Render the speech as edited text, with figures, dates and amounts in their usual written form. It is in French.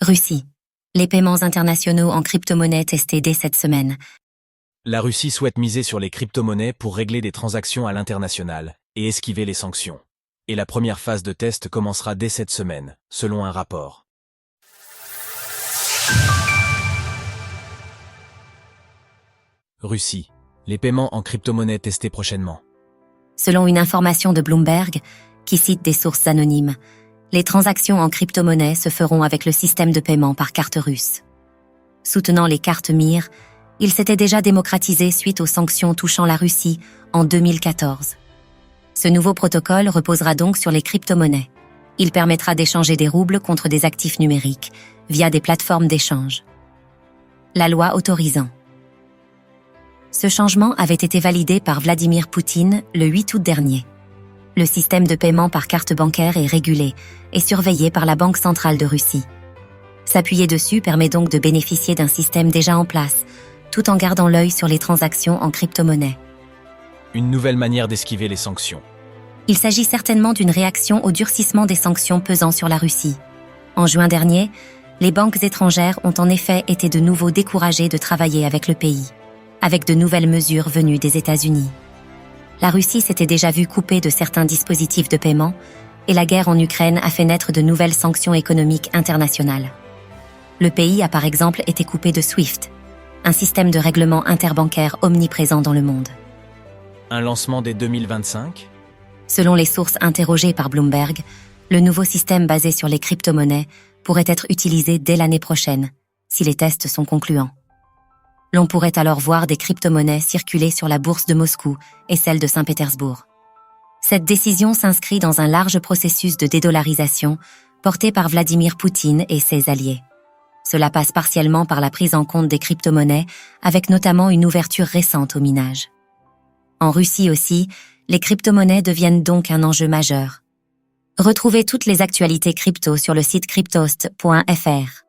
Russie. Les paiements internationaux en crypto-monnaie testés dès cette semaine. La Russie souhaite miser sur les crypto-monnaies pour régler des transactions à l'international et esquiver les sanctions. Et la première phase de test commencera dès cette semaine, selon un rapport. Russie. Les paiements en crypto-monnaie testés prochainement. Selon une information de Bloomberg, qui cite des sources anonymes, les transactions en crypto-monnaie se feront avec le système de paiement par carte russe. Soutenant les cartes Mir, il s'était déjà démocratisé suite aux sanctions touchant la Russie en 2014. Ce nouveau protocole reposera donc sur les crypto-monnaies. Il permettra d'échanger des roubles contre des actifs numériques via des plateformes d'échange. La loi autorisant. Ce changement avait été validé par Vladimir Poutine le 8 août dernier. Le système de paiement par carte bancaire est régulé et surveillé par la Banque centrale de Russie. S'appuyer dessus permet donc de bénéficier d'un système déjà en place, tout en gardant l'œil sur les transactions en crypto-monnaie. Une nouvelle manière d'esquiver les sanctions. Il s'agit certainement d'une réaction au durcissement des sanctions pesant sur la Russie. En juin dernier, les banques étrangères ont en effet été de nouveau découragées de travailler avec le pays, avec de nouvelles mesures venues des États-Unis. La Russie s'était déjà vue coupée de certains dispositifs de paiement, et la guerre en Ukraine a fait naître de nouvelles sanctions économiques internationales. Le pays a par exemple été coupé de SWIFT, un système de règlement interbancaire omniprésent dans le monde. Un lancement dès 2025 ? Selon les sources interrogées par Bloomberg, le nouveau système basé sur les crypto-monnaies pourrait être utilisé dès l'année prochaine, si les tests sont concluants. L'on pourrait alors voir des crypto-monnaies circuler sur la bourse de Moscou et celle de Saint-Pétersbourg. Cette décision s'inscrit dans un large processus de dédollarisation porté par Vladimir Poutine et ses alliés. Cela passe partiellement par la prise en compte des crypto-monnaies, avec notamment une ouverture récente au minage. En Russie aussi, les crypto-monnaies deviennent donc un enjeu majeur. Retrouvez toutes les actualités crypto sur le site cryptost.fr.